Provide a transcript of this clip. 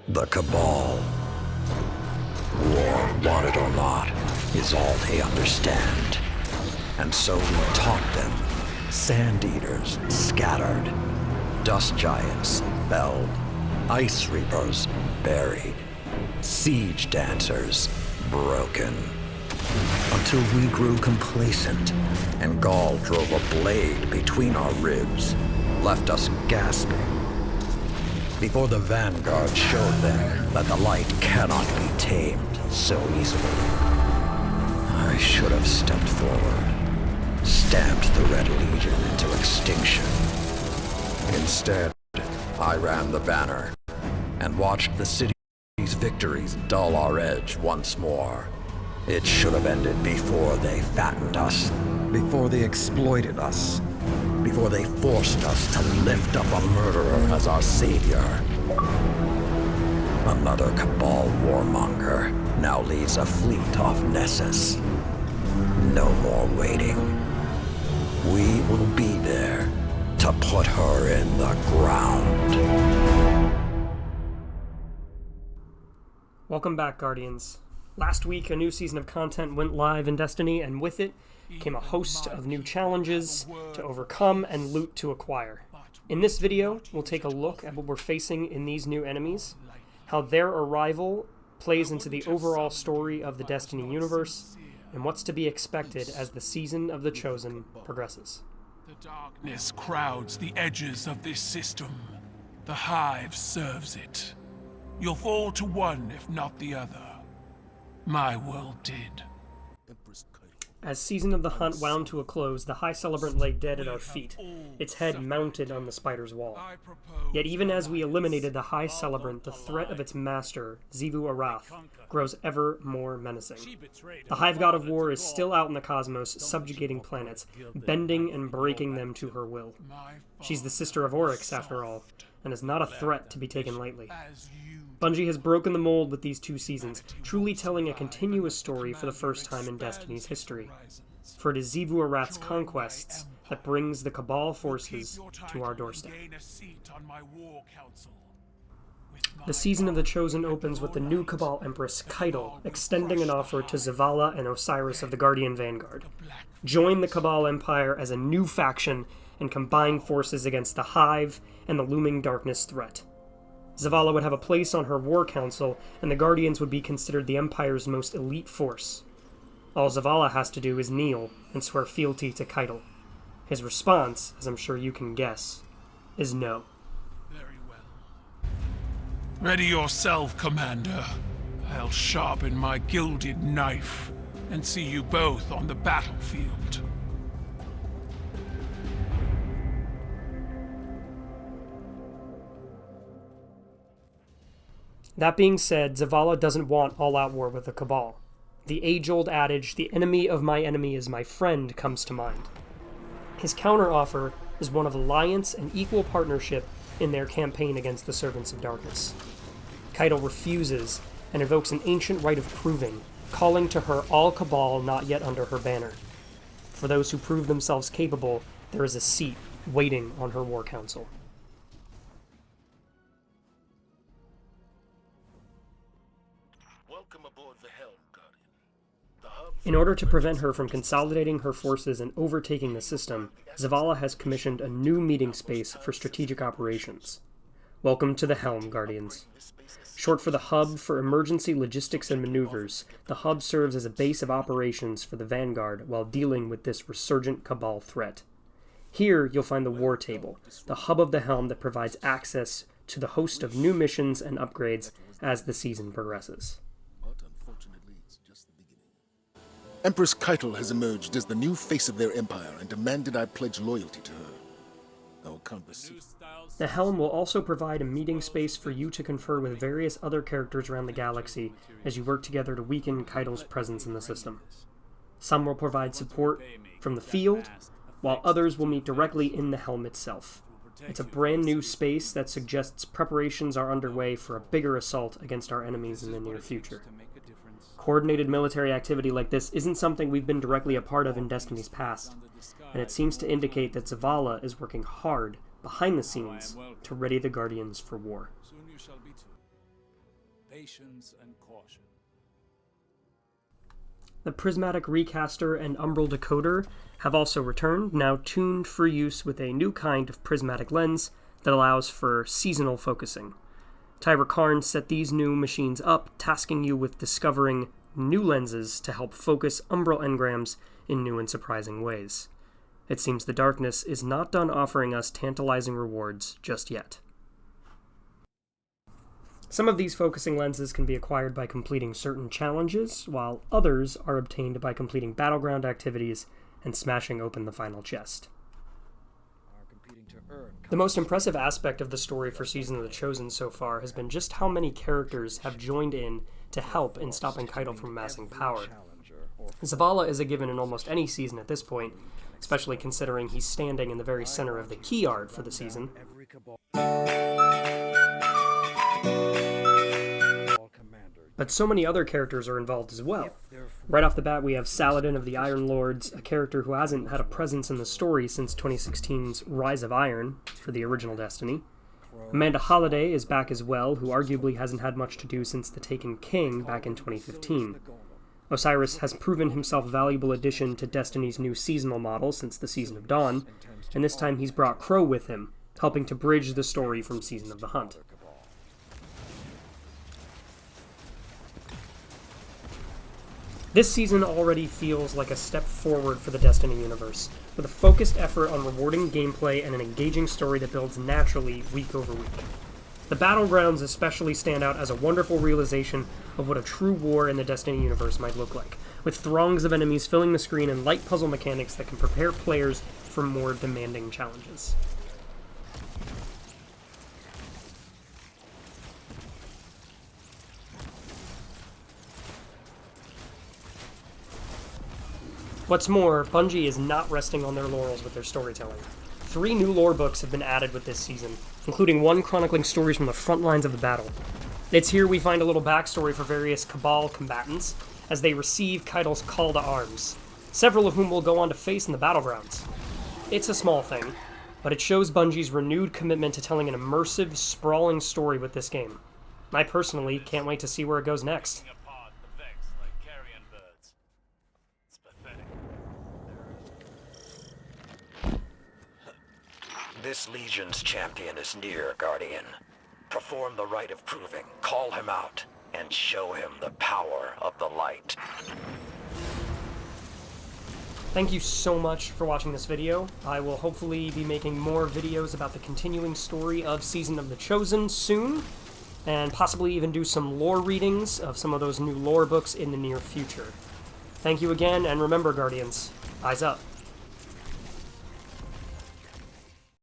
The Cabal. War, want it or not, is all they understand. And so we taught them. Sand Eaters scattered. Dust Giants felled. Ice Reapers buried. Siege Dancers broken. Until we grew complacent, and Gaul drove a blade between our ribs, left us gasping. Before the Vanguard showed them that the light cannot be tamed so easily. I should have stepped forward, stamped the Red Legion into extinction. Instead, I ran the banner, and watched the city's victories dull our edge once more. It should have ended before they fattened us, before they exploited us, before they forced us to lift up a murderer as our savior. Another Cabal warmonger now leads a fleet off Nessus. No more waiting. We will be there to put her in the ground. Welcome back, Guardians. Last week, a new season of content went live in Destiny, and with it came a host of new challenges to overcome and loot to acquire. In this video, we'll take a look at what we're facing in these new enemies, how their arrival plays into the overall story of the Destiny universe, and what's to be expected as the Season of the Chosen progresses. The darkness crowds the edges of this system. The Hive serves it. You'll fall to one, if not the other. My world did. As Season of the Hunt wound to a close, the High Celebrant lay dead at our feet, its head mounted on the spider's wall. Yet even as we eliminated the High Celebrant, the threat of its master, Xivu Arath, grows ever more menacing. The Hive God of War is still out in the cosmos, subjugating planets, bending and breaking them to her will. She's the sister of Oryx, after all, and is not a threat to be taken lightly. Bungie has broken the mold with these two seasons, truly telling a continuous story for the first time in Destiny's history. For it is Xivu Arath's conquests that brings the Cabal forces to our doorstep. The Season of the Chosen opens with the new Cabal Empress, Caiatl, extending an offer to Zavala and Osiris of the Guardian Vanguard. Join the Cabal Empire as a new faction and combine forces against the Hive and the looming darkness threat. Zavala would have a place on her war council, and the Guardians would be considered the Empire's most elite force. All Zavala has to do is kneel and swear fealty to Caiatl. His response, as I'm sure you can guess, is no. Very well. Ready yourself, Commander. I'll sharpen my gilded knife and see you both on the battlefield. That being said, Zavala doesn't want all-out war with the Cabal. The age-old adage, "the enemy of my enemy is my friend," comes to mind. His counteroffer is one of alliance and equal partnership in their campaign against the Servants of Darkness. Caiatl refuses and invokes an ancient rite of proving, calling to her all Cabal not yet under her banner. For those who prove themselves capable, there is a seat waiting on her war council. In order to prevent her from consolidating her forces and overtaking the system, Zavala has commissioned a new meeting space for strategic operations. Welcome to the Helm, Guardians. Short for the Hub for Emergency Logistics and Maneuvers, the Hub serves as a base of operations for the Vanguard while dealing with this resurgent Cabal threat. Here, you'll find the War Table, the hub of the Helm that provides access to the host of new missions and upgrades as the season progresses. Empress Caiatl has emerged as the new face of their empire and demanded I pledge loyalty to her. Our conversation. The Helm will also provide a meeting space for you to confer with various other characters around the galaxy as you work together to weaken Caiatl's presence in the system. Some will provide support from the field, while others will meet directly in the Helm itself. It's a brand new space that suggests preparations are underway for a bigger assault against our enemies in the near future. Coordinated military activity like this isn't something we've been directly a part of in Destiny's past, and it seems to indicate that Zavala is working hard behind the scenes to ready the Guardians for war. patience and caution. The Prismatic Recaster and Umbral Decoder have also returned, now tuned for use with a new kind of prismatic lens that allows for seasonal focusing. Tyra Karn set these new machines up, tasking you with discovering new lenses to help focus Umbral engrams in new and surprising ways. It seems the darkness is not done offering us tantalizing rewards just yet. Some of these focusing lenses can be acquired by completing certain challenges, while others are obtained by completing battleground activities and smashing open the final chest. The most impressive aspect of the story for Season of the Chosen so far has been just how many characters have joined in to help in stopping Keitel from amassing power. Zavala is a given in almost any season at this point, especially considering he's standing in the very center of the key art for the season. But so many other characters are involved as well. Right off the bat, we have Saladin of the Iron Lords, a character who hasn't had a presence in the story since 2016's Rise of Iron for the original Destiny. Amanda Holliday is back as well, who arguably hasn't had much to do since The Taken King back in 2015. Osiris has proven himself a valuable addition to Destiny's new seasonal model since the Season of Dawn, and this time he's brought Crow with him, helping to bridge the story from Season of the Hunt. This season already feels like a step forward for the Destiny universe, with a focused effort on rewarding gameplay and an engaging story that builds naturally week over week. The Battlegrounds especially stand out as a wonderful realization of what a true war in the Destiny universe might look like, with throngs of enemies filling the screen and light puzzle mechanics that can prepare players for more demanding challenges. What's more, Bungie is not resting on their laurels with their storytelling. 3 new lore books have been added with this season, including one chronicling stories from the front lines of the battle. It's here we find a little backstory for various Cabal combatants as they receive Keitel's call to arms, several of whom will go on to face in the Battlegrounds. It's a small thing, but it shows Bungie's renewed commitment to telling an immersive, sprawling story with this game. I personally can't wait to see where it goes next. This Legion's champion is near, Guardian. Perform the rite of proving, call him out, and show him the power of the light. Thank you so much for watching this video. I will hopefully be making more videos about the continuing story of Season of the Chosen soon, and possibly even do some lore readings of some of those new lore books in the near future. Thank you again, and remember, Guardians, eyes up.